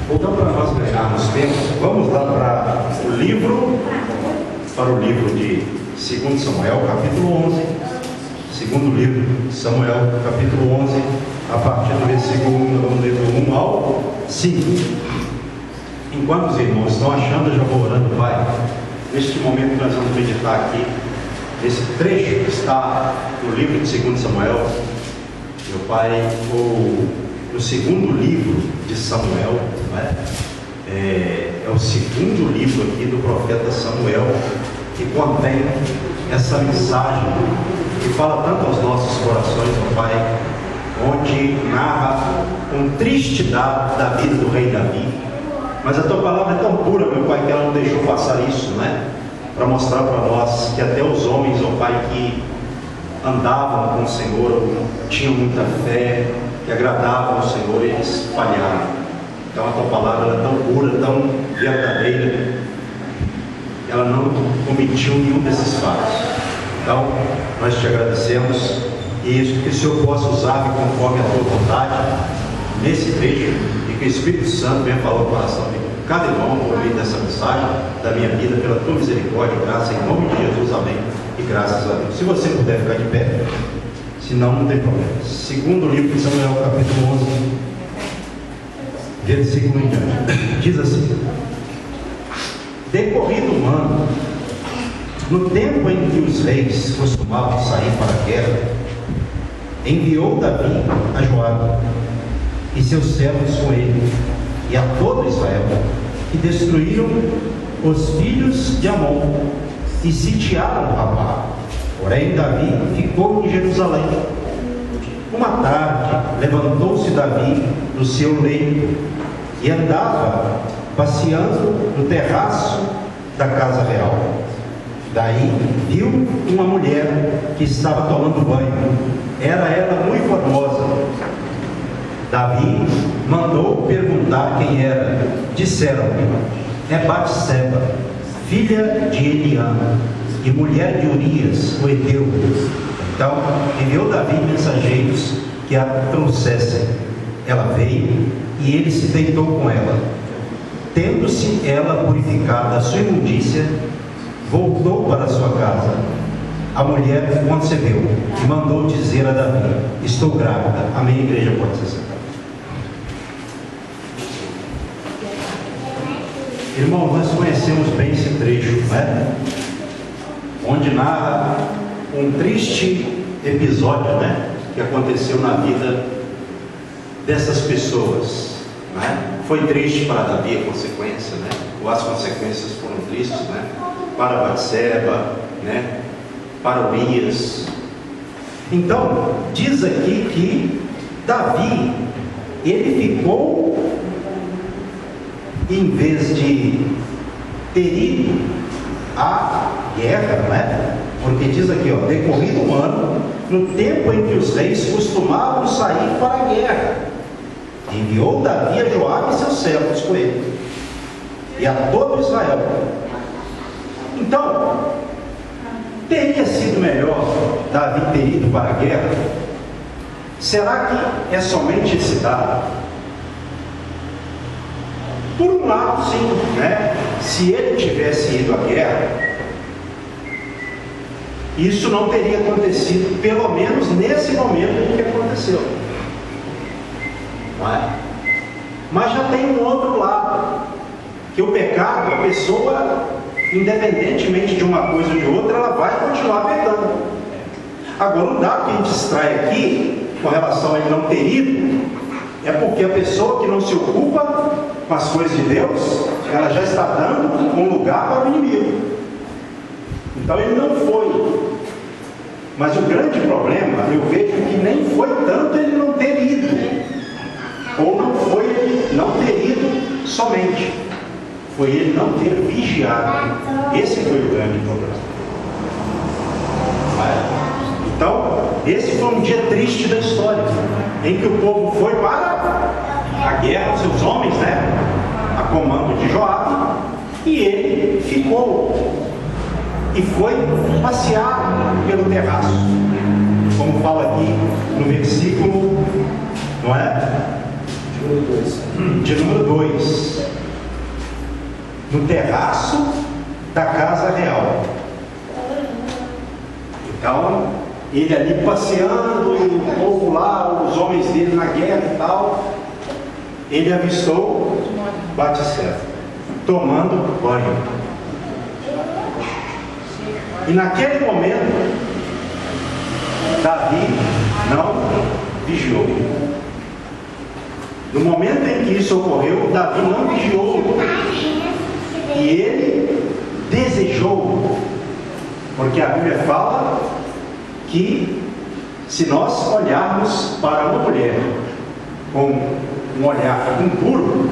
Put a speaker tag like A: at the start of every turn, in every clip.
A: Então, para nós ganharmos tempo, vamos lá para o livro de 2 Samuel, capítulo 11. Segundo livro de Samuel, capítulo 11, a partir do versículo 1, vamos ler do 1 ao 5. Enquanto os irmãos estão achando, eu já vou orando, Pai. Neste momento nós vamos meditar aqui, esse trecho que está no livro de 2 Samuel, meu Pai, no segundo livro de Samuel, é o segundo livro aqui do profeta Samuel, que contém essa mensagem que fala tanto aos nossos corações, meu Pai, onde narra um triste dado da vida do rei Davi. Mas a tua palavra é tão pura, meu Pai, que ela não deixou passar isso, para mostrar para nós que até os homens, ó Pai, que andavam com o Senhor, tinham muita fé, que agradavam ao Senhor, eles falharam. Então a tua palavra é tão pura, tão verdadeira, ela não cometiu nenhum desses fatos. Então nós te agradecemos e que o Senhor possa usar conforme a tua vontade nesse trecho, e que o Espírito Santo venha falar o coração de cada irmão por meio dessa mensagem da minha vida, pela tua misericórdia e graça, em nome de Jesus, amém, e graças a Deus. Se você puder ficar de pé, senão não tem problema. Segundo livro de Samuel, capítulo 11, versículo em diante, diz assim: decorrido um ano, no tempo em que os reis costumavam sair para a guerra, enviou Davi a Joabe e seus servos com ele, e a todo Israel, que destruíram os filhos de Amon e sitiaram Rabá. Porém Davi ficou em Jerusalém. Uma tarde levantou-se Davi do seu leito e andava passeando no terraço da casa real. Daí viu uma mulher que estava tomando banho. Era ela muito formosa. Davi mandou perguntar quem era. Disseram-lhe: é Batseba, filha de Eliana e mulher de Urias, o heteu. Então enviou Davi mensageiros que a trouxessem. Ela veio e ele se deitou com ela. Tendo-se ela purificado da sua imundícia, voltou para sua casa. A mulher concebeu e mandou dizer a Davi: estou grávida. Amém, igreja, pode ser sentada. Irmãos, nós conhecemos bem esse trecho, onde narra um triste episódio, que aconteceu na vida dessas pessoas, Foi triste para Davi a consequência, ou as consequências foram tristes, para Batseba, para Urias. Então diz aqui que Davi, ele ficou, em vez de ter ido à guerra, porque diz aqui, decorrido um ano, no tempo em que os reis costumavam sair para a guerra, enviou Davi a Joabe e seus servos com ele, e a todo Israel. Então, teria sido melhor Davi ter ido para a guerra? Será que é somente esse dado? Por um lado, sim, se ele tivesse ido à guerra, isso não teria acontecido, pelo menos nesse momento em que aconteceu, Mas já tem um outro lado, que o pecado, a pessoa, independentemente de uma coisa ou de outra, ela vai continuar pecando. Agora, o dado que a gente extrai aqui, com relação a ele não ter ido, é porque a pessoa que não se ocupa com as coisas de Deus, ela já está dando um lugar para o inimigo. Então ele não foi. Mas o grande problema, eu vejo que nem foi tanto ele não ter ido, ou não foi ele não ter ido somente, foi ele não ter vigiado. Esse foi o grande problema. Então, esse foi um dia triste da história, em que o povo foi para a guerra, os seus homens, a comando de Joabe, e ele ficou e foi passear pelo terraço, como fala aqui no versículo, de número 2, no terraço da casa real. Então, ele ali passeando, e o povo lá, os homens dele na guerra e tal, ele avistou Batseba tomando banho. E naquele momento, Davi não vigiou. No momento em que isso ocorreu, Davi não vigiou. E ele desejou, porque a Bíblia fala que se nós olharmos para uma mulher com um olhar impuro,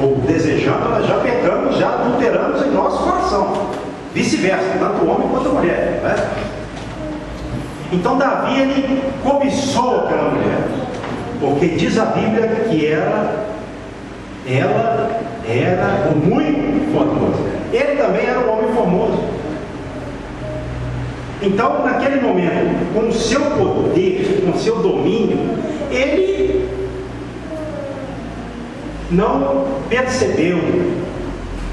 A: ou desejando, nós já pecamos, já adulteramos em nosso coração. Vice-versa, tanto o homem quanto a mulher, né? Então Davi, ele cobiçou aquela mulher, porque diz a Bíblia que ela era muito formosa. Ele também era um homem formoso. Então, naquele momento, com o seu poder, com o seu domínio, ele não percebeu,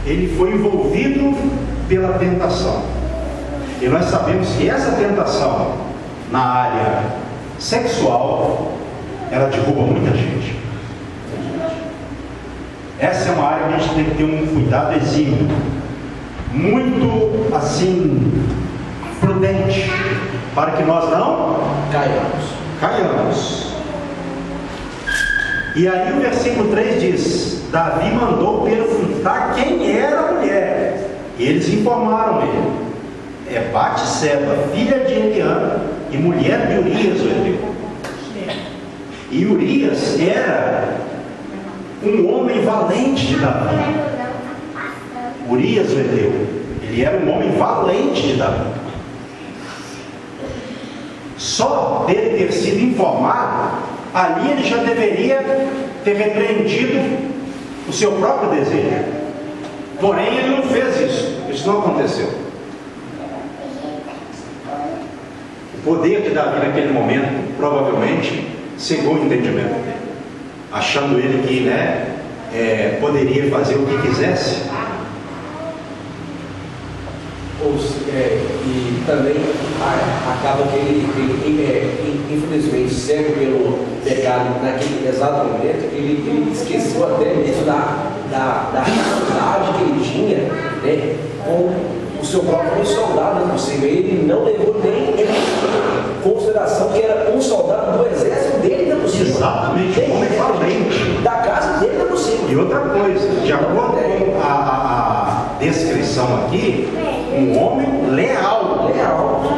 A: ele foi envolvido pela tentação. E nós sabemos que essa tentação na área sexual, ela derruba muita gente. Essa é uma área que a gente tem que ter um cuidado exímio, muito assim, prudente, para que nós não caiamos. E aí o versículo 3 diz: Davi mandou perguntar quem era a mulher, e eles informaram ele: é Batseba, filha de Eliã e mulher de Urias o Heteu. E Urias era um homem valente de Davi. Urias o Heteu, ele era um homem valente de Davi. Só dele ter sido informado, ali ele já deveria ter repreendido o seu próprio desejo. Porém, ele não fez isso não aconteceu. O poder de Davi naquele momento, provavelmente, cegou o entendimento dele, achando ele que poderia fazer o que quisesse.
B: E também acaba que ele infelizmente, cego pelo pecado naquele exato momento, ele esqueceu até mesmo da responsabilidade que ele tinha, né, com o seu próprio soldado por cima. Ele não levou nem em consideração que era um soldado do exército dele da possível.
A: Exatamente, um homem valente
B: da casa dele da possível.
A: E outra coisa, de acordo com a descrição aqui, um homem leal.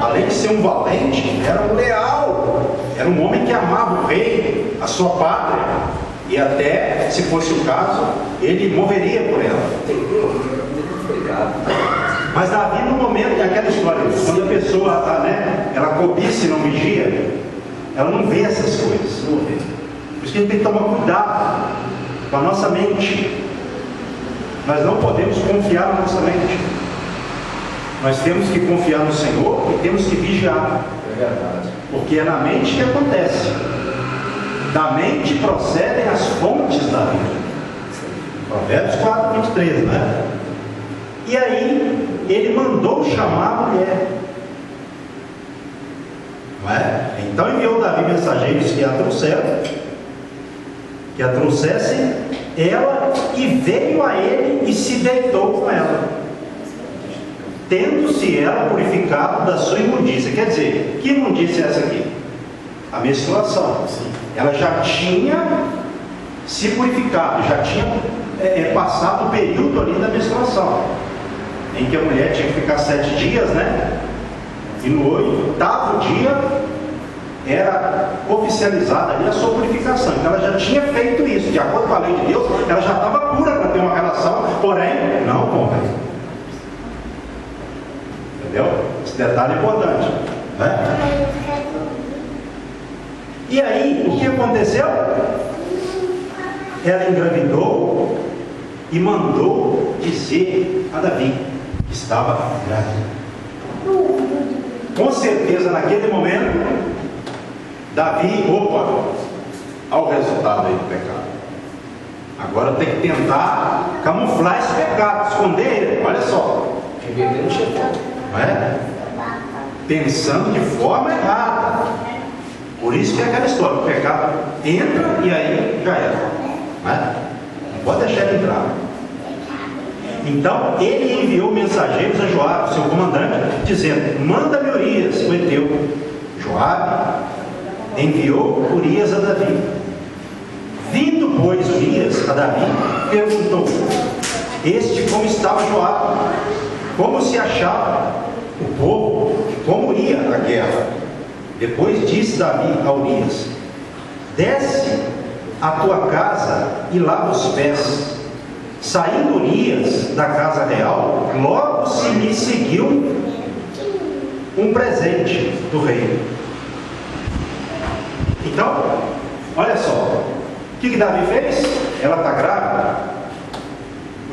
A: Além de ser um valente, era um leal. Era um homem que amava o rei, a sua pátria, e até, se fosse o caso, ele morreria por ela. Mas Davi, no momento, é aquela história, quando a pessoa está, ela cobiça e não vigia, ela não vê essas coisas. Não vê. Por isso que a gente tem que tomar cuidado com a nossa mente. Nós não podemos confiar na nossa mente. Nós temos que confiar no Senhor e temos que vigiar.
B: É verdade.
A: Porque é na mente que acontece. Da mente procedem as fontes da vida. Provérbios 4, 23, né? E aí, ele mandou chamar a mulher. Não é? Então enviou Davi mensageiros que a trouxessem ela, e veio a ele e se deitou com ela, tendo-se ela purificado da sua imundícia. Quer dizer, que imundícia é essa aqui? A menstruação. Ela já tinha se purificado, já tinha passado o período ali da menstruação, em que a mulher tinha que ficar 7 dias, né? E no 8º dia era oficializada ali a sua purificação. Então ela já tinha feito isso, de acordo com a lei de Deus, ela já estava pura para ter uma relação, porém, não com o rei. Entendeu? Esse detalhe é importante, né? E aí, o que aconteceu? Ela engravidou e mandou dizer a Davi que estava grávida. Com certeza, naquele momento, Davi, olha o resultado aí do pecado. Agora tem que tentar camuflar esse pecado, esconder ele. Olha só.
B: Revertendo o chefão.
A: Não é? Pensando de forma errada. Por isso que é aquela história, o pecado entra e aí já era. Não é? Não pode deixar ele entrar. Então ele enviou mensageiros a Joabe, seu comandante, dizendo: manda-me Urias, o heteu. Joabe enviou Urias a Davi. Vindo, pois, Urias a Davi, perguntou: este como estava Joabe? Como se achava o povo? Como ia a guerra? Depois disse Davi a Urias: desce à tua casa e lava os pés. Saindo Urias da casa real, logo se lhe seguiu um presente do rei. Então, olha só, o que Davi fez? Ela está grávida.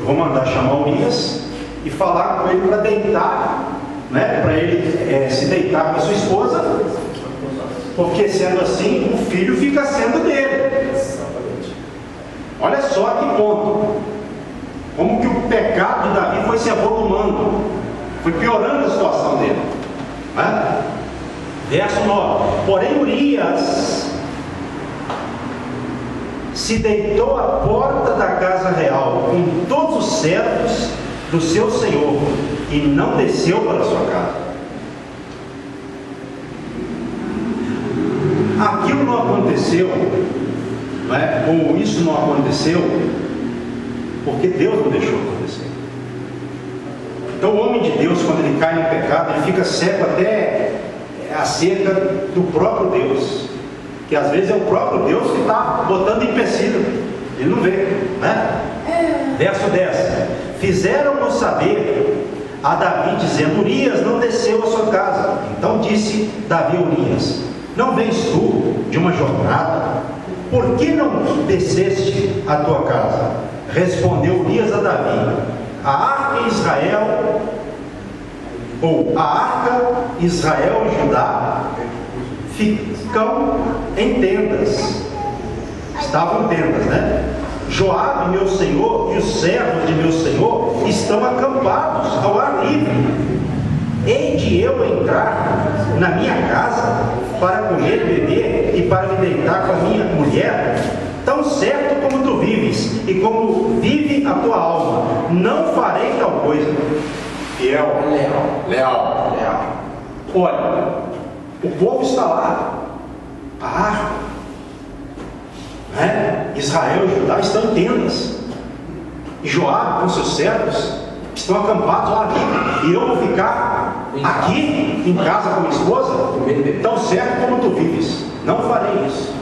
A: Eu vou mandar chamar Urias e falar com ele para deitar, né? Para ele se deitar com a sua esposa, porque sendo assim, o filho fica sendo dele. Olha só que ponto. Como que o pecado de Davi foi se avolumando, foi piorando a situação dele, né? Verso 9: porém Urias se deitou à porta da casa real com todos os servos do seu senhor e não desceu para a sua casa. Aquilo não aconteceu, não é? Ou isso não aconteceu porque Deus não deixou acontecer. Então o homem de Deus, quando ele cai no pecado, ele fica cego até acerca do próprio Deus, que às vezes é o próprio Deus que está botando empecilho, ele não vê, né? Verso 10: fizeram-nos saber a Davi, dizendo: Urias não desceu à sua casa. Então disse Davi a Urias: não vens tu de uma jornada? Por que não desceste à tua casa? Respondeu Urias a Davi: a arca Israel, ou a arca Israel e Judá ficam em tendas. Estavam em tendas, né? Joabe, meu senhor, e os servos de meu senhor estão acampados ao ar livre. Hei de eu entrar na minha casa para comer e beber e para me deitar com a minha mulher? Tão certo como tu vives e como vive a tua alma, não farei tal coisa. Fiel, leal. Olha, o povo está lá, a arca, né? Israel e Judá estão em tendas, e Joabe com seus servos estão acampados lá aqui, e eu vou ficar aqui em casa com minha esposa? Tão certo como tu vives, não farei isso.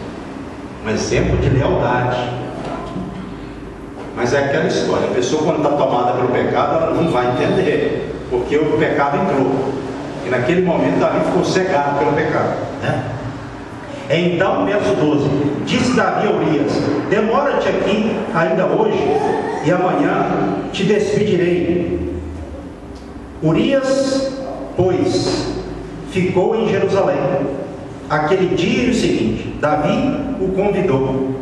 A: Um exemplo de lealdade. Mas é aquela história, a pessoa quando está tomada pelo pecado, ela não vai entender, porque o pecado entrou, e naquele momento Davi ficou cegado pelo pecado, né? Então, verso 12: disse Davi a Urias: demora-te aqui ainda hoje, e amanhã te despedirei. Urias, pois, ficou em Jerusalém. Aquele dia e o seguinte, Davi o convidou,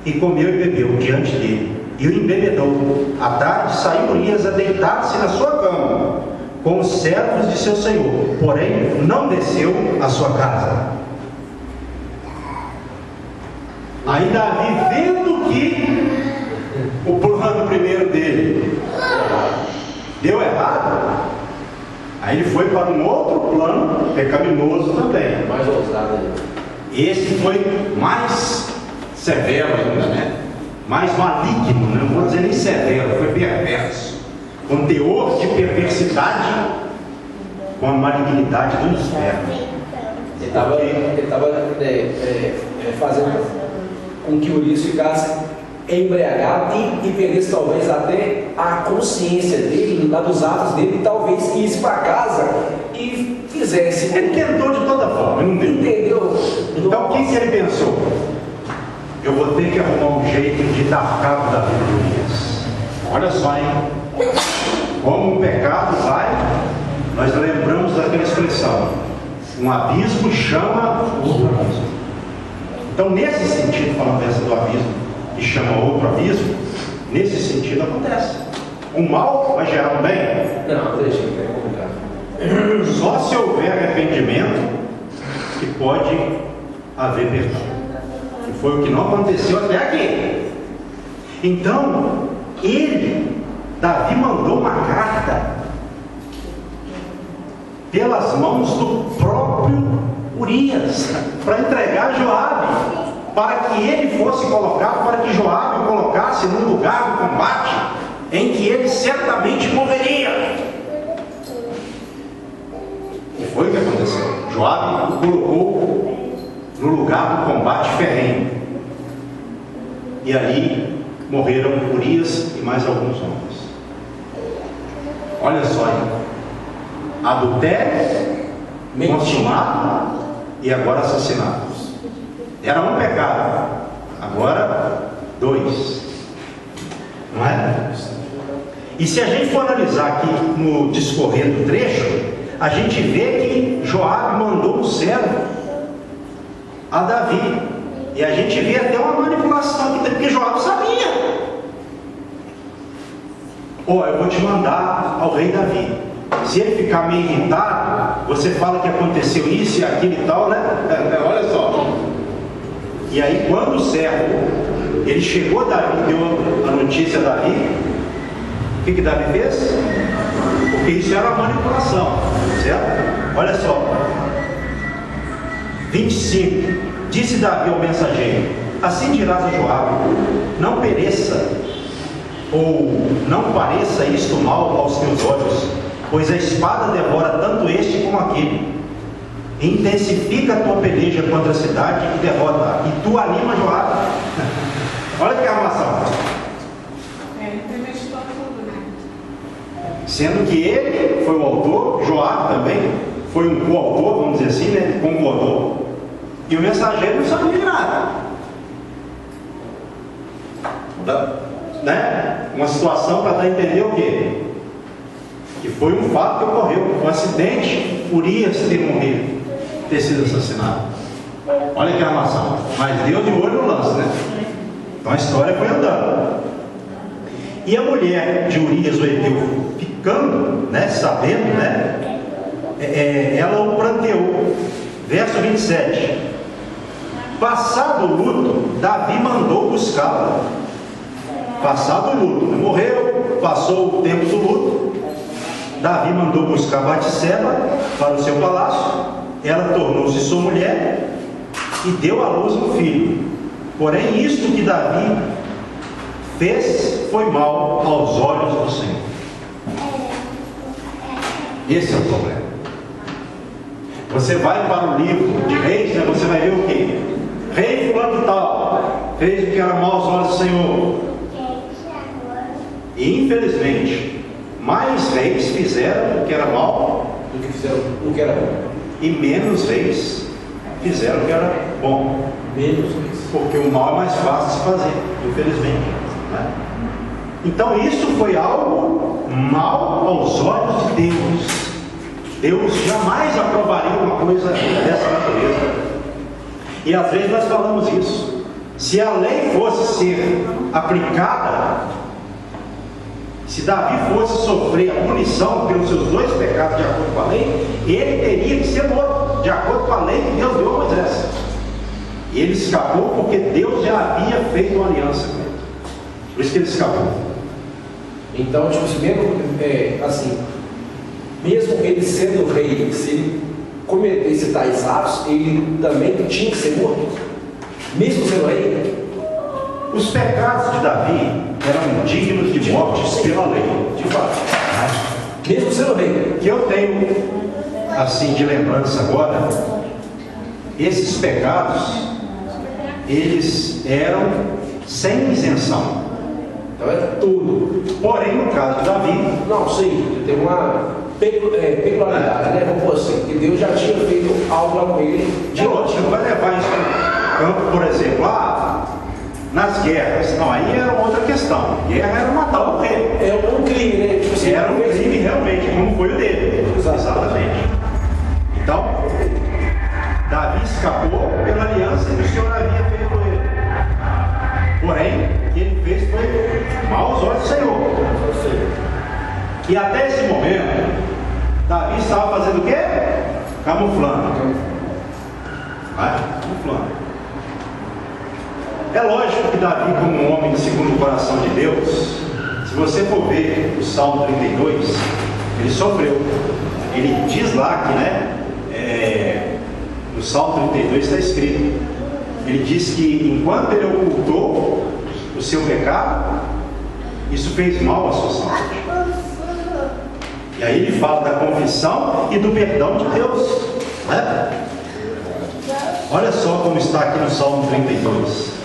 A: e comeu e bebeu diante dele, e o embebedou. À tarde saiu Urias a deitar-se na sua cama, com os servos de seu senhor, porém não desceu à sua casa. Aí Davi, vendo que o plano primeiro dele deu errado, aí ele foi para um outro plano pecaminoso também.
B: Mais ousado.
A: Esse foi mais severo ainda, né? Mais maligno, né? Não vou dizer nem severo, foi perverso. Com teor de perversidade, com a malignidade do inferno.
B: Ele estava fazendo com que Urias ficasse embriagado e perdesse talvez até a consciência dele, dos atos dele, e talvez isse para casa e fizesse.
A: Ele tentou de toda forma, não deu.
B: Entendeu?
A: Então o que ele pensou? Eu vou ter que arrumar um jeito de dar cabo da vida de Urias. Olha só, hein? Como o pecado vai, nós lembramos daquela expressão: um abismo chama outro abismo. Então, nesse sentido, falando dessa do abismo, e chama outro abismo, nesse sentido acontece. O mal vai gerar um bem?
B: Não, deixa eu ver como tá.
A: Só se houver arrependimento que pode haver perdão. Que foi o que não aconteceu até aqui. Então, Davi mandou uma carta pelas mãos do próprio Urias para entregar a Joabe, para que ele fosse colocado, para que Joabe o colocasse num lugar do combate em que ele certamente morreria. E foi o que aconteceu. Joabe o colocou no lugar do combate ferrenho. E ali morreram Urias e mais alguns homens. Olha só aí. Adultério, consumado e agora assassinatos. Era um pecado, agora 2. Não é? E se a gente for analisar aqui no discorrer do trecho, a gente vê que Joabe mandou um servo a Davi. E a gente vê até uma manipulação aqui, porque Joabe sabia. Eu vou te mandar ao rei Davi. Se ele ficar meio irritado, você fala que aconteceu isso e aquilo e tal, né? Olha só. E aí, quando o servo, ele chegou a Davi, deu a notícia a Davi, o que Davi fez? Porque isso era uma manipulação, certo? Olha só. 25. Disse Davi ao mensageiro: assim dirás a Joabe, não pereça, ou não pareça isto mal aos teus olhos, pois a espada devora tanto este como aquele. Intensifica a tua peleja contra a cidade e derrota, e tu anima Joabe. Olha que armação. Sendo que ele foi o autor, Joabe também foi um coautor, vamos dizer assim, né? Concordou. E o mensageiro não sabia de nada. Né? Uma situação para dar a entender o quê? Que foi um fato que ocorreu, um acidente, Urias ter morrido, ter sido assassinado. Olha que armação. Mas Deus de olho no lance, né? Então a história foi andando. E a mulher de Urias, o Eteu, ficando, né, sabendo, né, ela o pranteou. Verso 27. Passado o luto, Davi mandou buscá-la. Passado o luto, morreu, passou o tempo do luto, Davi mandou buscar Batseba para o seu palácio. Ela tornou-se sua mulher e deu à luz um filho. Porém, isto que Davi fez foi mal aos olhos do Senhor. Esse é o problema. Você vai para o livro de Reis, né, você vai ver o quê? Rei fulano tal fez o que era mal aos olhos do Senhor. E infelizmente, mais reis fizeram o que era mal
B: do que fizeram o que era bom.
A: E menos reis fizeram o que era bom.
B: Menos reis.
A: Porque o mal é mais fácil de fazer, infelizmente, né? Então isso foi algo mal aos olhos de Deus. Deus jamais aprovaria uma coisa dessa natureza. E às vezes nós falamos isso. Se a lei fosse ser aplicada, se Davi fosse sofrer a punição pelos seus 2 pecados de acordo com a lei, ele teria que ser morto, de acordo com a lei que Deus deu a Moisés. E ele escapou porque Deus já havia feito uma aliança com ele. Por isso que ele escapou.
B: Então, tipo assim, mesmo ele sendo rei, se ele cometesse tais atos, ele também tinha que ser morto, mesmo sendo rei.
A: Os pecados de Davi eram dignos de morte pela lei, de fato.
B: Mesmo sendo rei.
A: Que eu tenho, assim, de lembrança agora, esses pecados, eles eram sem isenção.
B: Então era tudo.
A: Porém, no caso de Davi,
B: não, sim, tem uma peculiaridade, né? Vamos dizer assim, que Deus já tinha feito algo com ele
A: de outro. Você não vai levar isso para campo, por exemplo, nas guerras. Não, aí era outra questão. Guerra era matar ou morrer.
B: É um crime, né? Tipo assim,
A: era um crime realmente, como foi o dele. Exatamente. Então, Davi escapou pela aliança que o Senhor havia feito com ele. Porém, E até esse momento, Davi estava fazendo o quê? Camuflando. Camuflando. É lógico que Davi, como um homem segundo o coração de Deus, se você for ver o Salmo 32, ele sofreu. Ele diz lá que, no Salmo 32 está escrito, ele diz que enquanto ele ocultou o seu pecado, isso fez mal à sua saúde. E aí ele fala da confissão e do perdão de Deus, né? Olha só como está aqui no Salmo 32.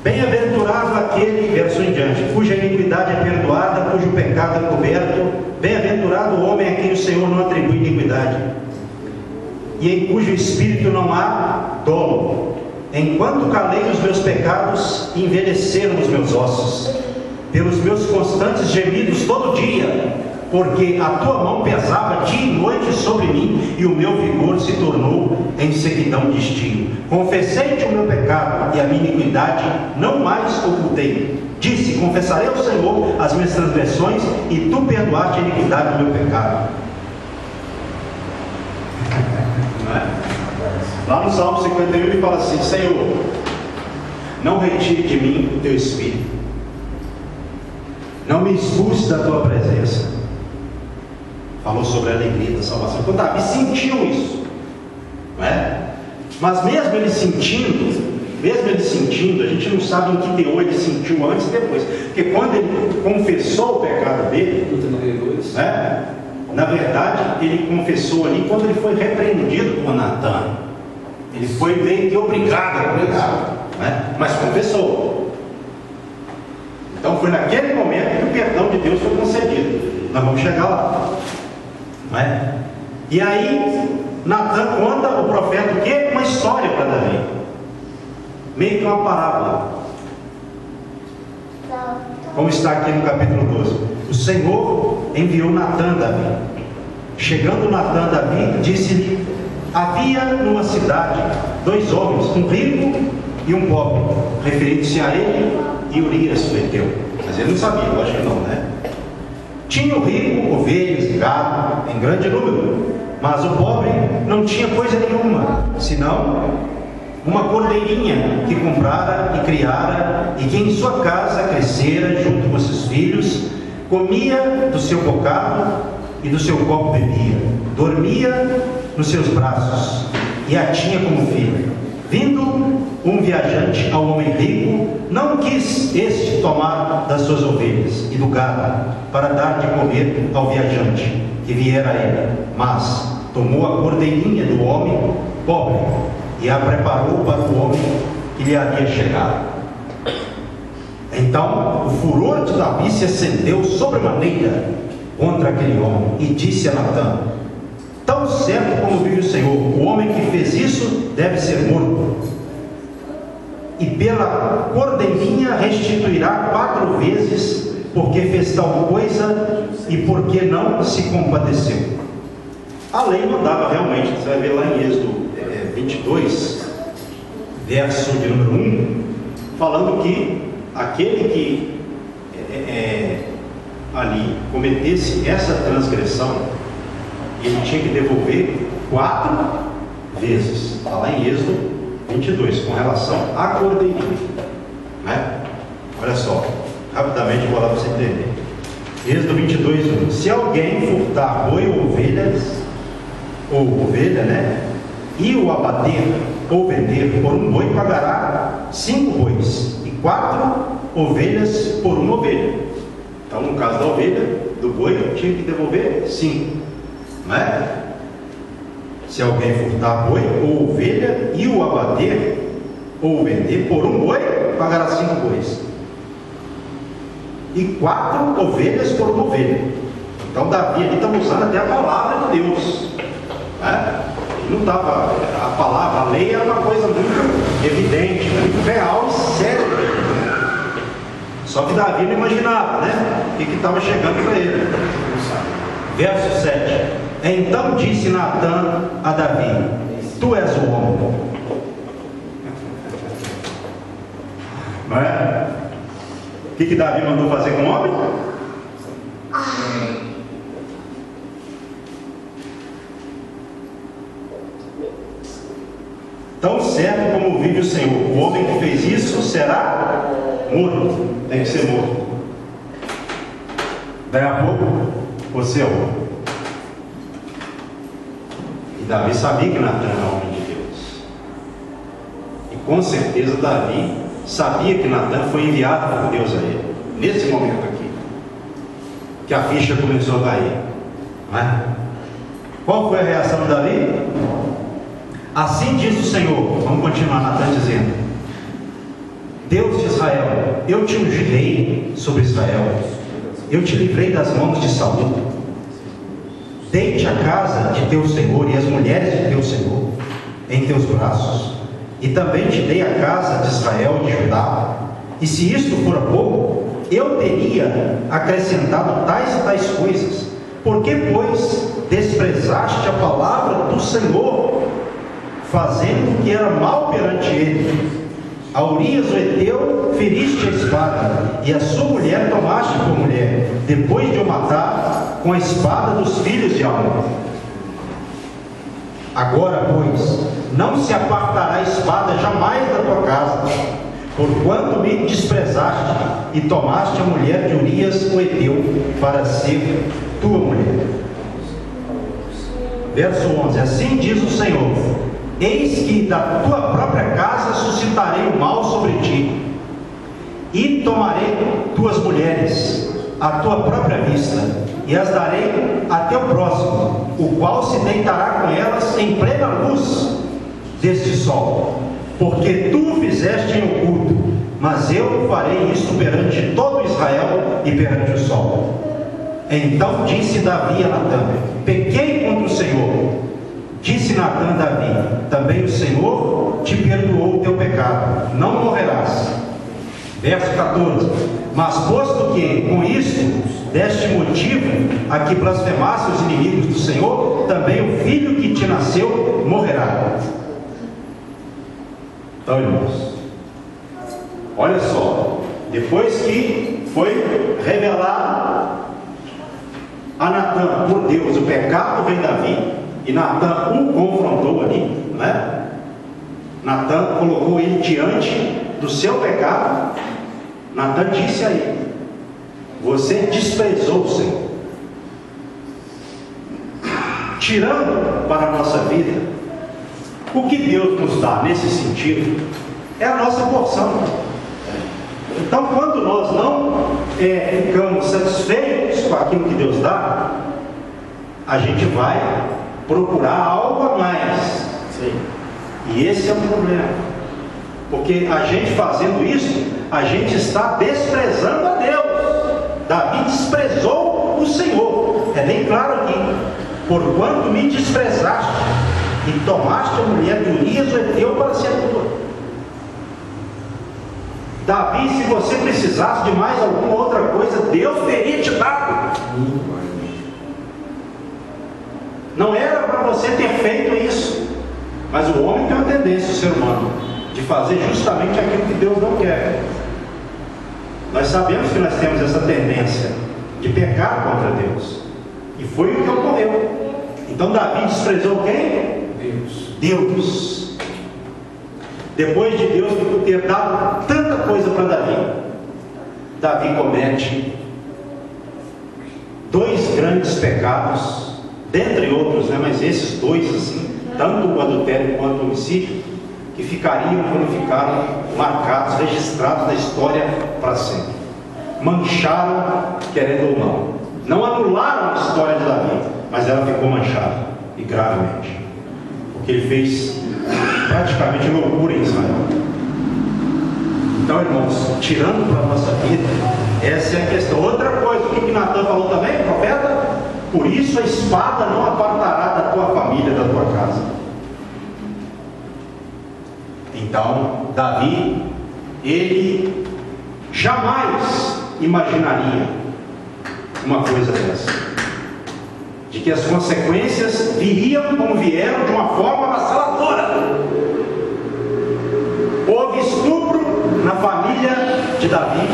A: Bem-aventurado aquele, verso em diante, cuja iniquidade é perdoada, cujo pecado é coberto. Bem-aventurado o homem a quem o Senhor não atribui iniquidade, e em cujo espírito não há dolo. Enquanto calei os meus pecados, envelheceram os meus ossos, pelos meus constantes gemidos todo dia, porque a tua mão pesava dia e noite sobre mim, e o meu vigor se tornou em sequidão de estio. Confessei-te o meu pecado, e a minha iniquidade não mais ocultei. Disse: confessarei ao Senhor as minhas transgressões, e tu perdoaste a iniquidade do meu pecado. Não é? Lá no Salmo 51 ele fala assim: Senhor, não retire de mim o teu espírito, não me expulse da tua presença. Falou sobre a alegria da salvação. Então Davi sentiu isso, não é? Mas mesmo ele sentindo, a gente não sabe em que teor ele sentiu antes e depois, porque quando ele confessou o pecado dele, né? Na verdade ele confessou ali quando ele foi repreendido por Natan. Ele foi meio que obrigado, né? Mas confessou. Então foi naquele momento que o perdão de Deus foi concedido. Nós vamos chegar lá, não é? E aí Natan conta, o profeta, o quê? Uma história para Davi, meio que uma parábola, como está aqui no capítulo 12. O Senhor enviou Natan a Davi. Chegando Natan a Davi, disse-lhe: havia numa cidade 2 homens, um rico e um pobre, referindo-se a ele e Urias o heteu. Mas ele não sabia, eu acho que não, né? Tinha o rico ovelhas e gado em grande número, mas o pobre não tinha coisa nenhuma, senão uma cordeirinha que comprara e criara, e que em sua casa crescera junto com seus filhos, comia do seu bocado e do seu copo bebia, dormia nos seus braços e a tinha como filha. Vindo um viajante ao homem rico, não quis este tomar das suas ovelhas e do gado para dar de comer ao viajante que viera a ele, mas tomou a cordeirinha do homem pobre e a preparou para o homem que lhe havia chegado. Então o furor de Davi se acendeu sobremaneira contra aquele homem e disse a Natan: tão certo como vive o Senhor, o homem que fez isso deve ser morto, e pela cordeirinha restituirá 4 vezes, porque fez tal coisa e porque não se compadeceu. A lei mandava realmente, você vai ver lá em Êxodo 22, verso de número 1, falando que aquele que ali cometesse essa transgressão, ele tinha que devolver 4 vezes. Está lá em Êxodo 22, com relação à cordeirinha, né? Olha só, rapidamente vou lá para você entender. Êxodo 22, 1. Se alguém furtar boi ou ovelha, né? E o abater ou vender por um boi, pagará 5 bois e 4 ovelhas por uma ovelha. Então, no caso da ovelha, do boi, tinha que devolver 5, não é? Se alguém furtar boi ou ovelha e o abater ou vender por um boi, pagará 5 bois e 4 ovelhas por uma ovelha. Então Davi ali estava usando até a palavra de Deus, né? Não estava, a palavra, a lei era uma coisa muito evidente, muito real e séria. Só que Davi não imaginava, né? O que estava chegando para ele. Verso 7. Então disse Natan a Davi: tu és o homem. Não é? O que Davi mandou fazer com o homem? Tão certo como vive o Senhor, o homem que fez isso será morto. Tem que ser morto. Daí a pouco, você é outro. E Davi sabia que Natan era homem de Deus. E com certeza Davi sabia que Natan foi enviado por Deus a ele. Nesse momento aqui, que a ficha começou a cair. Não é? Qual foi a reação de Davi? Assim diz o Senhor, vamos continuar Natan dizendo: Deus de Israel, eu te ungirei sobre Israel, eu te livrei das mãos de Saul. Deite a casa de teu Senhor e as mulheres de teu Senhor em teus braços, e também te dei a casa de Israel e de Judá. E se isto for pouco, eu teria acrescentado tais e tais coisas. Por que, pois, desprezaste a palavra do Senhor, fazendo o que era mal perante ele? A Urias o Heteu feriste a espada, e a sua mulher tomaste por mulher, depois de o matar com a espada dos filhos de Amon. Agora, pois, não se apartará a espada jamais da tua casa, porquanto me desprezaste e tomaste a mulher de Urias o Heteu para ser tua mulher. Verso 11: Assim diz o Senhor: Eis que da tua própria casa suscitarei o mal sobre ti, e tomarei tuas mulheres à tua própria vista, e as darei a teu próximo, o qual se deitará com elas em plena luz deste sol, porque tu o fizeste em oculto, mas eu farei isto perante todo Israel e perante o sol. Então disse Davi a Natan: Pequei contra o Senhor. Disse Natan a Davi: Também o Senhor te perdoou o teu pecado, não morrerás. Verso 14: Mas posto que com isto deste motivo a que blasfemasse os inimigos do Senhor, também o filho que te nasceu morrerá. Então, irmãos, olha só, depois que foi revelado a Natan por Deus o pecado do rei Davi, e Natan o confrontou ali, não é? Natan colocou ele diante do seu pecado. Natan disse a ele: você desprezou o Senhor. Tirando para a nossa vida, o que Deus nos dá nesse sentido é a nossa porção. Então, quando nós não ficamos satisfeitos com aquilo que Deus dá, a gente vai procurar algo a mais. Sim. E esse é um problema, porque a gente fazendo isso, a gente está desprezando a Deus. Davi desprezou o Senhor, é bem claro aqui: porquanto me desprezaste e tomaste a mulher de Urias o Heteu para ser tua. Davi, se você precisasse de mais alguma outra coisa, Deus teria te dado. Não era para você ter feito isso, mas o homem tem uma tendência, o ser humano, de fazer justamente aquilo que Deus não quer. Nós sabemos que nós temos essa tendência de pecar contra Deus, e foi o que ocorreu. Então Davi desprezou quem? Deus. Depois de Deus ter dado tanta coisa para Davi comete dois grandes pecados, dentre outros, né? Mas esses dois, assim, tanto o adultério quanto o homicídio, que ficariam, quando ficaram marcados, registrados na história para sempre. Mancharam, querendo ou não. Não anularam a história de Davi, mas ela ficou manchada, e gravemente, porque ele fez praticamente loucura em Israel. Então, irmãos, tirando para a nossa vida, essa é a questão. Outra coisa, o que Natan falou também, profeta? Por isso a espada não apartará da tua família, da tua casa. Então, Davi, ele jamais imaginaria uma coisa dessa, de que as consequências viriam como vieram, de uma forma avassaladora. Houve estupro na família Davi.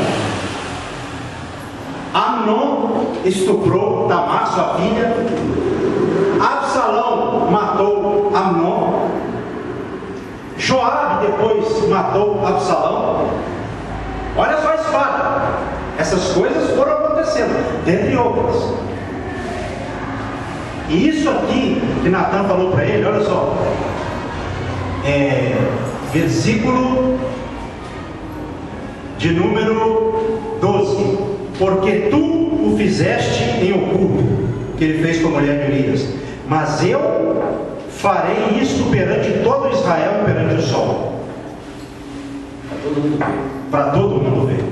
A: Amnon estuprou Tamar, sua filha. Absalão matou Amnon. Joabe depois matou Absalão. Olha só a espada. Essas coisas foram acontecendo, dentre outras. E isso aqui que Natan falou para ele, olha só, versículo de número 12: porque tu o fizeste em oculto, que ele fez com a mulher de Urias, mas eu farei isto perante todo Israel e perante o sol, para todo mundo ver.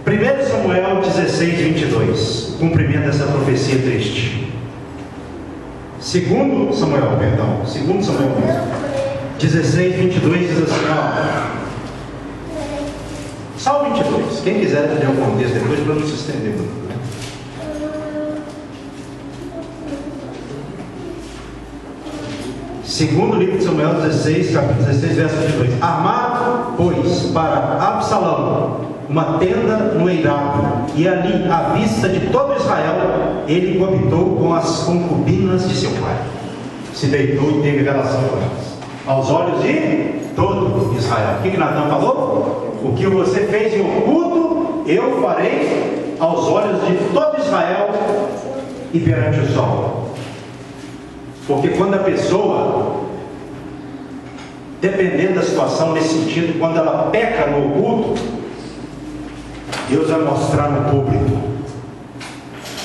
A: 1 Samuel 16, 22, cumprimento dessa profecia triste. 2 Samuel 16, 22 diz assim, só o 22, quem quiser ler o contexto depois para não se estender muito, né? Segundo livro de Samuel 16, capítulo 16, verso 22. Armado, pois, para Absalão uma tenda no eirado, e ali, à vista de todo Israel, ele coabitou com as concubinas de seu pai. Se deitou e teve relação com elas, aos olhos de todo Israel. O que Natan falou? O que você fez em oculto, eu farei aos olhos de todo Israel e perante o sol. Porque quando a pessoa, dependendo da situação, nesse sentido, quando ela peca no oculto, Deus vai mostrar no público,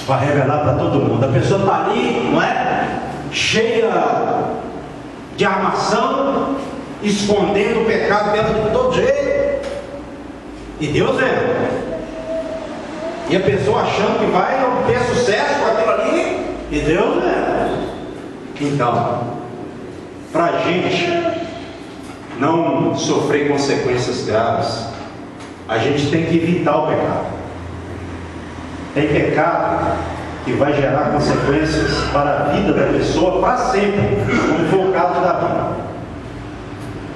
A: vai revelar para todo mundo. A pessoa está ali, não é? Cheia de armação, escondendo o pecado dela de todo jeito, e Deus vê. E a pessoa achando que vai ter sucesso com aquilo ali, e Deus vê. Então, para a gente não sofrer consequências graves, a gente tem que evitar o pecado. Tem pecado que vai gerar consequências para a vida da pessoa para sempre, como foi o caso de Davi.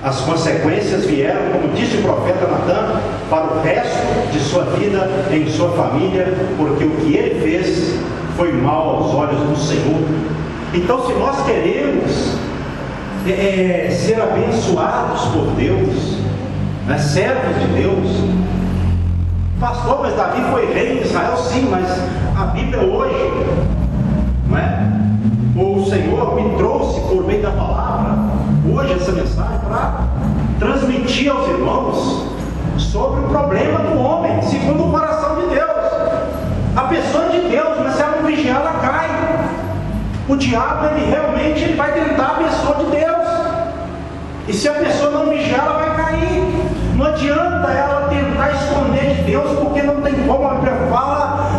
A: As consequências vieram, como disse o profeta Natan, para o resto de sua vida em sua família, porque o que ele fez foi mal aos olhos do Senhor. Então, se nós queremos ser abençoados por Deus, servos de Deus, pastor, mas Davi foi rei de Israel, sim, mas a Bíblia hoje, não é? O Senhor me trouxe por meio da palavra hoje essa mensagem para transmitir aos irmãos sobre o problema do homem segundo o coração de Deus. A pessoa de Deus, mas se ela não vigiar, ela cai. O diabo, ele realmente vai tentar a pessoa de Deus, e se a pessoa não vigiar, ela vai cair. Não adianta ela tentar esconder de Deus, porque não tem como. A Bíblia fala,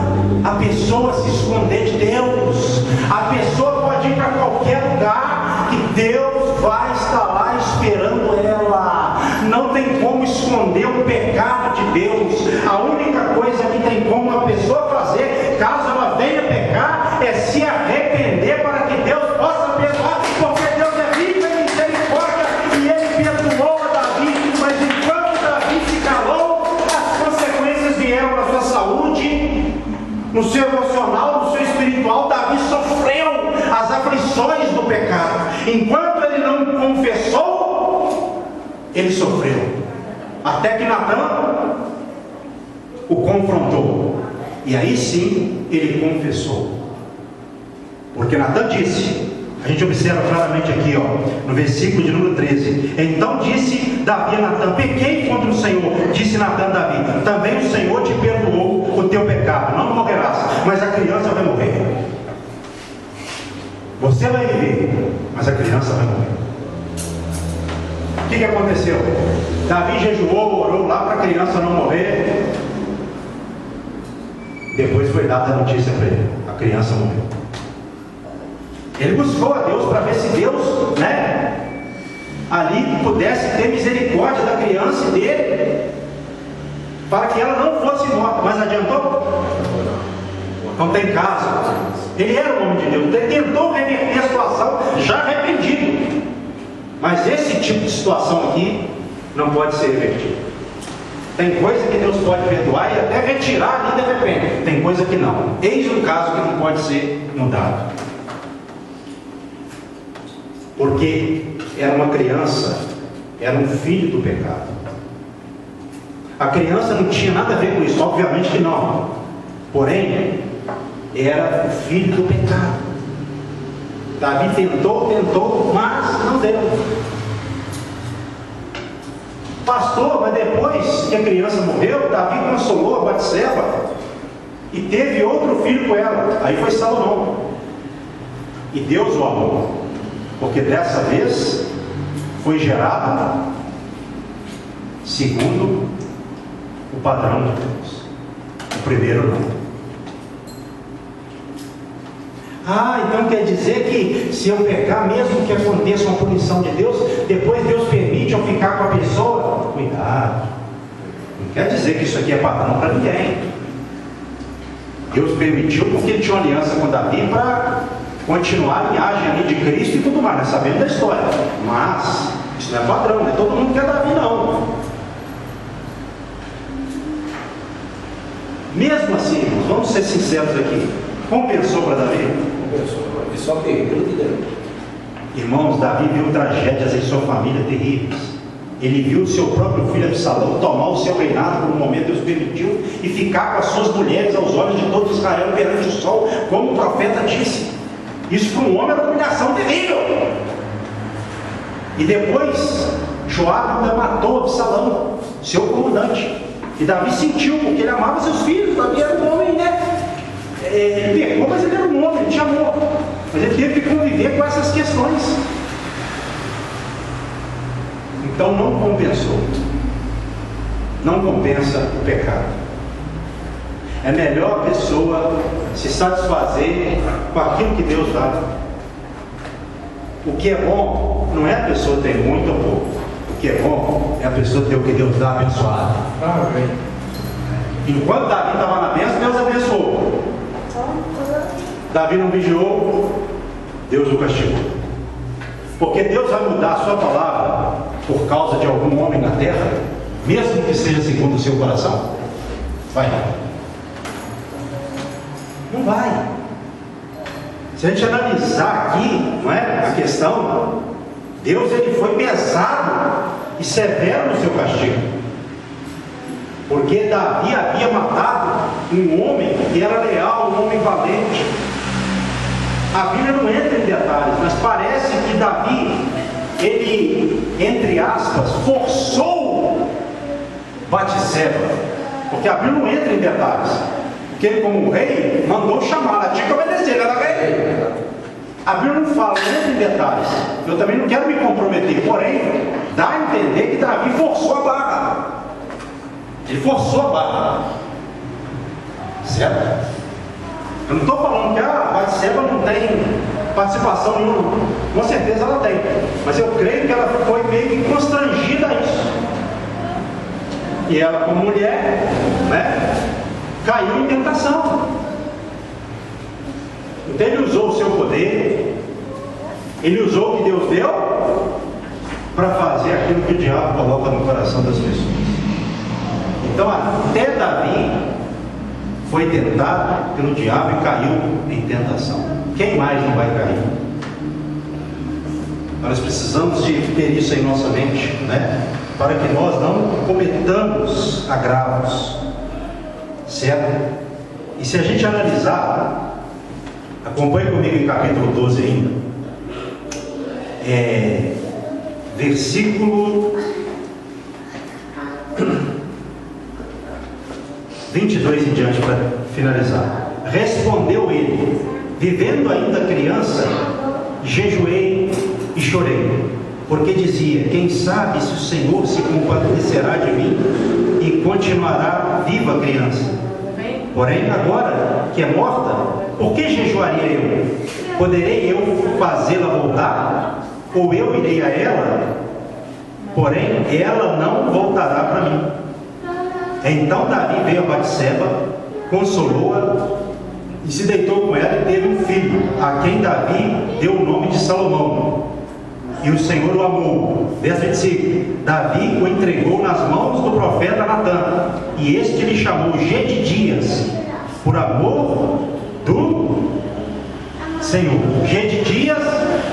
A: a pessoa se esconder de Deus. A pessoa pode ir para qualquer lugar, que Deus vai estar lá esperando ela. Não tem como esconder o pecado de Deus. A única coisa que tem como a pessoa fazer, caso ela venha pecar, é se arrepender, para que Deus possa perdoar, porque Deus é rico em misericórdia, e Ele perdoou a Davi. Mas enquanto Davi se calou, as consequências vieram na sua saúde, no seu emocional, no seu espiritual. Davi sofreu as aflições do pecado. Enquanto ele não confessou, ele sofreu, até que Natan o confrontou, e aí sim ele confessou. Porque Natan disse, a gente observa claramente aqui, no versículo de número 13: então disse Davi a Natan: pequei contra o Senhor. Disse Natan a Davi: também o Senhor te perdoou o teu pecado, não morrerás, mas a criança vai morrer. Você vai viver, mas a criança vai morrer. O que aconteceu? Davi jejuou, orou lá para a criança não morrer. Depois foi dada a notícia para ele: a criança morreu. Ele buscou a Deus para ver se Deus, ali pudesse ter misericórdia da criança e dele, para que ela não fosse morta. Mas adiantou? Não tem caso. Ele era um homem de Deus, ele tentou reverter a situação, já arrependido. Mas esse tipo de situação aqui não pode ser revertido. Tem coisa que Deus pode perdoar e até retirar ali de repente. Tem coisa que não. Eis um caso que não pode ser mudado. Porque era uma criança, era um filho do pecado. A criança não tinha nada a ver com isso, obviamente que não. Porém, era o filho do pecado. Davi tentou, mas não deu. Pastor, mas depois que a criança morreu, Davi consolou a Batseba e teve outro filho com ela. Aí foi Salomão. E Deus o amou, porque dessa vez foi gerado segundo o padrão de Deus. O primeiro não. Então quer dizer que se eu pecar, mesmo que aconteça uma punição de Deus, depois Deus permite eu ficar com a pessoa? Cuidado. Não quer dizer que isso aqui é padrão para ninguém. Deus permitiu porque ele tinha uma aliança com Davi para continuar a linhagem ali de Cristo e tudo mais, né? Sabendo da história. Mas isso não é padrão, não é todo mundo que é Davi não. Mesmo assim, irmãos, vamos ser sinceros aqui, compensou para Davi?
B: Compensou, ele só perdeu o que deu.
A: Irmãos, Davi viu tragédias em sua família terríveis. Ele viu o seu próprio filho Absalão tomar o seu reinado por um momento, Deus permitiu, e ficar com as suas mulheres aos olhos de todo Israel perante o sol, como o profeta disse. Isso para um homem era uma humilhação terrível. E depois, Joabe ainda matou Absalão, seu comandante. E Davi sentiu, porque ele amava seus filhos. Davi era um homem, né? Ele pecou, mas ele era um homem, ele tinha amor. Mas ele teve que conviver com essas questões. Então não compensou. Não compensa o pecado. É melhor a pessoa se satisfazer com aquilo que Deus dá. O que é bom não é a pessoa ter muito ou pouco. O que é bom é a pessoa ter o que Deus dá abençoado. Enquanto Davi estava na bênção, Deus abençoou. Davi não vigiou, Deus o castigou. Porque Deus vai mudar a sua palavra por causa de algum homem na terra, mesmo que seja segundo o seu coração? Vai. Não vai. Se a gente analisar aqui, não é, a questão, Deus ele foi pesado e severo no seu castigo. Porque Davi havia matado um homem que era leal, um homem valente. A Bíblia não entra em detalhes, mas parece que Davi, ele, entre aspas, forçou Batseba. Porque a Bíblia não entra em detalhes. Porque ele, como rei, mandou chamar, ela tinha que obedecer, ele era rei. A Bíblia não fala, não entra em detalhes. Eu também não quero me comprometer, porém, dá a entender que Davi forçou a barra. Ele forçou a barra. Certo? Eu não estou falando que a Batseba não tem participação nenhuma. Com certeza ela tem. Mas eu creio que ela foi meio que constrangida a isso. E ela, como mulher, né, caiu em tentação. Então ele usou o seu poder, ele usou o que Deus deu para fazer aquilo que o diabo coloca no coração das pessoas. Então até Davi foi tentado pelo diabo e caiu em tentação. Quem mais não vai cair? Nós precisamos de ter isso em nossa mente, né? Para que nós não cometamos agravos, certo? E se a gente analisar, acompanhe comigo em capítulo 12 ainda, versículo 22 em diante, para finalizar. Respondeu ele: vivendo ainda criança, jejuei e chorei, porque dizia: quem sabe se o Senhor se compadecerá de mim e continuará viva a criança. Porém agora que é morta, por que jejuaria eu? Poderei eu fazê-la voltar? Ou eu irei a ela? Porém ela não voltará para mim. Então Davi veio a Batseba, consolou-a e se deitou com ela e teve um filho, a quem Davi deu o nome de Salomão. e o Senhor o amou. Verso 25: Davi o entregou nas mãos do profeta Natã, e este lhe chamou Gedidias, por amor do Senhor. Gedidias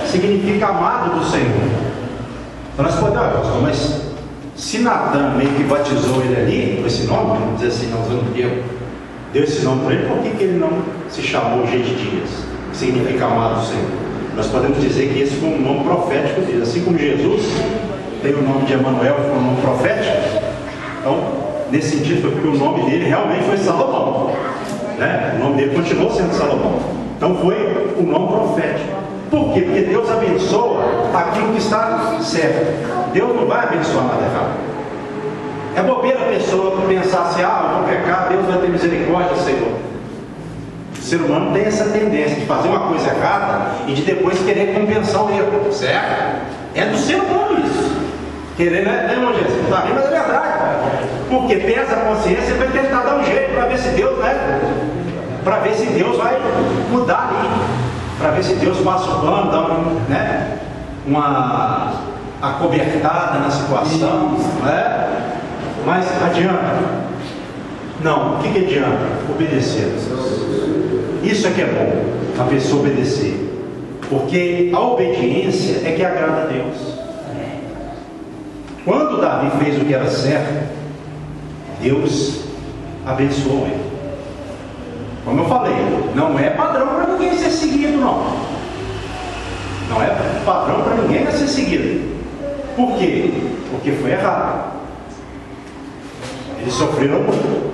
A: significa amado do Senhor. Então nós podemos, mas se Natã meio que batizou ele ali com esse nome, vamos dizer assim, não usando Deus, deu esse nome para ele, por que ele não se chamou Gedidias, que significa amado do Senhor? Nós podemos dizer que esse foi um nome profético dele, assim como Jesus tem o nome de Emanuel, que foi um nome profético. Então, nesse sentido, foi porque o nome dele realmente foi Salomão, né? O nome dele continuou sendo Salomão. Então foi o nome profético. Por quê? Porque Deus abençoa aquilo que está certo. Deus não vai abençoar nada errado. É bobeira a pessoa pensar assim: ah, eu vou pecar, Deus vai ter misericórdia, Senhor. O ser humano tem essa tendência de fazer uma coisa errada e de depois querer compensar o erro, certo? É do ser humano isso. Querer, né, irmão Jesus? Não tá rindo, mas é verdade. Porque pesa a consciência e vai tentar dar um jeito para ver se Deus, né? Para ver se Deus vai mudar ali. Para ver se Deus passa o pano, dá uma acobertada na situação, né? Mas adianta? Não. O que adianta? Obedecer. Isso é que é bom, a pessoa obedecer. Porque a obediência é que agrada a Deus. Quando Davi fez o que era certo, Deus abençoou ele. Como eu falei, não é padrão para ninguém ser seguido, não. Não é padrão para ninguém ser seguido. Por quê? Porque foi errado. Eles sofreram muito.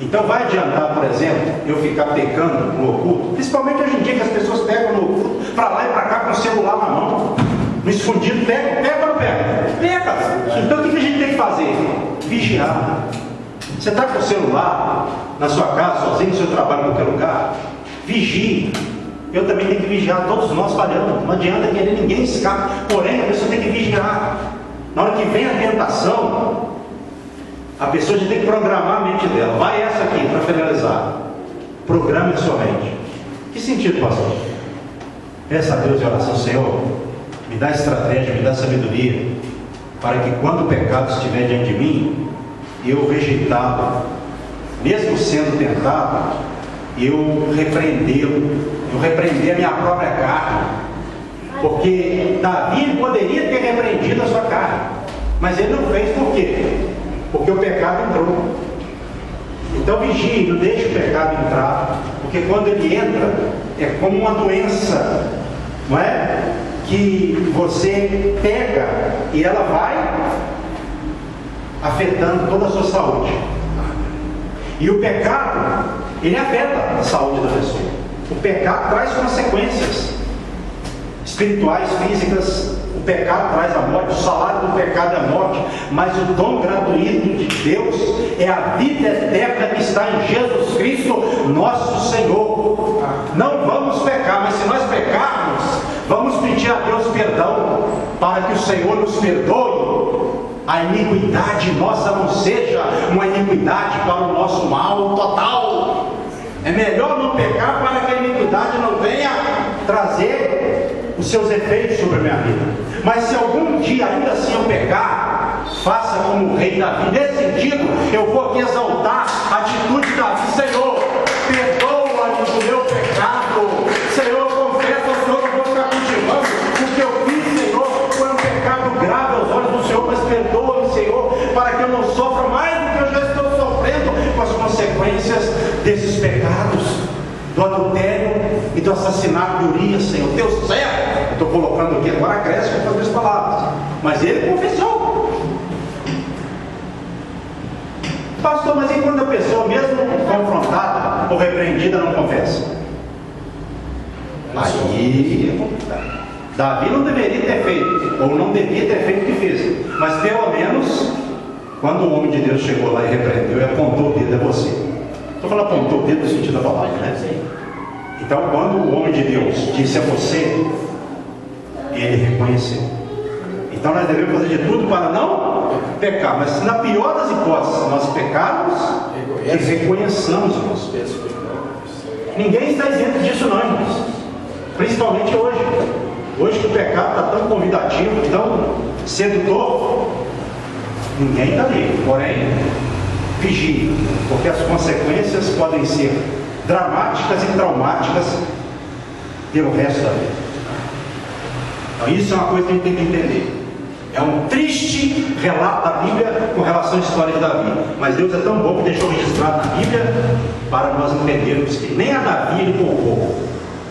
A: Então vai adiantar, por exemplo, eu ficar pecando no oculto, principalmente hoje em dia que as pessoas pegam no oculto, para lá e para cá com o celular na mão, no escondido, pega ou não pega? Pega! Então o que a gente tem que fazer? Vigiar. Você está com o celular na sua casa, sozinho, no seu trabalho, em qualquer lugar? Vigie. Eu também tenho que vigiar, todos nós falhamos. Não adianta querer ninguém escapar. Porém, a pessoa tem que vigiar. Na hora que vem a tentação, a pessoa já tem que programar a mente dela. Vai essa aqui, para finalizar. Programe sua mente. Que sentido, pastor? Peça a Deus em oração: Senhor, me dá estratégia, me dá sabedoria, para que quando o pecado estiver diante de mim, eu rejeitá-lo, mesmo sendo tentado, eu repreendê-lo, eu repreender a minha própria carne. Porque Davi poderia ter repreendido a sua carne, mas ele não fez. Por quê? Porque o pecado entrou. Então vigie, não deixe o pecado entrar, porque quando ele entra, é como uma doença, não é? Que você pega e ela vai afetando toda a sua saúde. E o pecado, ele afeta a saúde da pessoa. O pecado traz consequências espirituais, físicas. O pecado traz a morte, o salário do pecado é a morte, mas o dom gratuito de Deus é a vida eterna que está em Jesus Cristo, nosso Senhor. Não vamos pecar, mas se nós pecarmos, vamos pedir a Deus perdão, para que o Senhor nos perdoe. A iniquidade nossa não seja uma iniquidade para o nosso mal total. É melhor não pecar para que a iniquidade não venha trazer os seus efeitos sobre a minha vida. Mas se algum dia ainda assim eu pecar, faça como o rei Davi. Nesse sentido, eu vou aqui exaltar a atitude de Davi: Senhor, perdoa-me do meu pecado. Senhor, eu confesso ao Senhor, eu vou ficar cultivando o que eu fiz, Senhor, foi um pecado grave aos olhos do Senhor, mas perdoa-me, Senhor, para que eu não sofra mais do que eu já estou sofrendo com as consequências desses pecados, do adultério e do assassinato de Urias, Senhor. Teu servo, eu estou colocando aqui agora a Grécia com as minhas palavras, mas ele confessou. Pastor, mas e quando a pessoa, mesmo confrontada ou repreendida, não confessa? Aí é complicado. Davi não deveria ter feito, ou não devia ter feito o que fez, mas pelo menos, quando o homem de Deus chegou lá e repreendeu e apontou o dedo a você. Estou falando apontou o dedo no sentido da palavra, né? Então, quando o homem de Deus disse a você, ele reconheceu. Então nós devemos fazer de tudo para não pecar, mas se na pior das hipóteses nós pecarmos, reconheçamos o nosso pecado. Ninguém está isento disso não, irmãos. Principalmente hoje. Hoje que o pecado pecado está tão convidativo, tão sedutor, ninguém está ali. Porém, vigie, porque as consequências podem ser dramáticas e traumáticas pelo resto da vida. Então, isso é uma coisa que a gente tem que entender. É um triste relato da Bíblia com relação à história de Davi. Mas Deus é tão bom que deixou registrado na Bíblia para nós entendermos que nem a Davi ele poupou.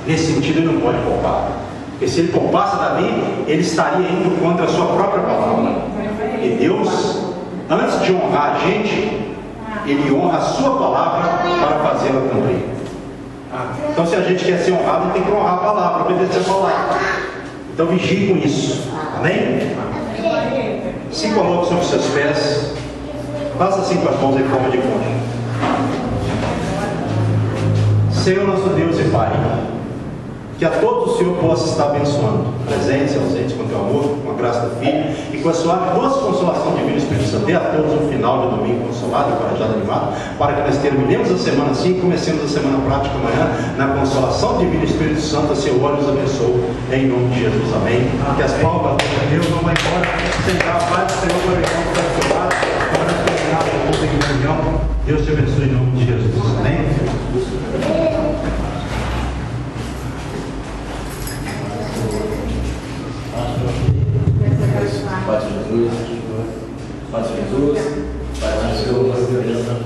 A: Nesse sentido, ele não pode poupar. Porque se ele poupasse Davi, ele estaria indo contra a sua própria palavra. E Deus, antes de honrar a gente, Ele honra a sua palavra para fazê-la cumprir. Então, se a gente quer ser honrado, tem que honrar a palavra, obedecer a palavra. Então, vigie com isso. Amém? Se coloque sobre os seus pés. Faça assim com as mãos em forma de concha. Senhor nosso Deus e Pai, que a todos o Senhor possa estar abençoando, presentes e ausentes, com o teu amor, com a graça do Filho e com a sua doce consolação divina e Espírito Santo. Dê a todos um final de domingo consolado, encorajado, animado, para que nós terminemos a semana assim e comecemos a semana prática amanhã na consolação divina e Espírito Santo. Assim o Senhor nos abençoe, em nome de Jesus. Amém. Que as palmas de Deus não vão embora, sem dar a paz do Senhor para o irmão que está do seu lado, para terminar o culto em comunhão. Deus te abençoe em nome de Jesus. Amém.
B: Paz de Jesus, paz de Jesus, paz de Jesus.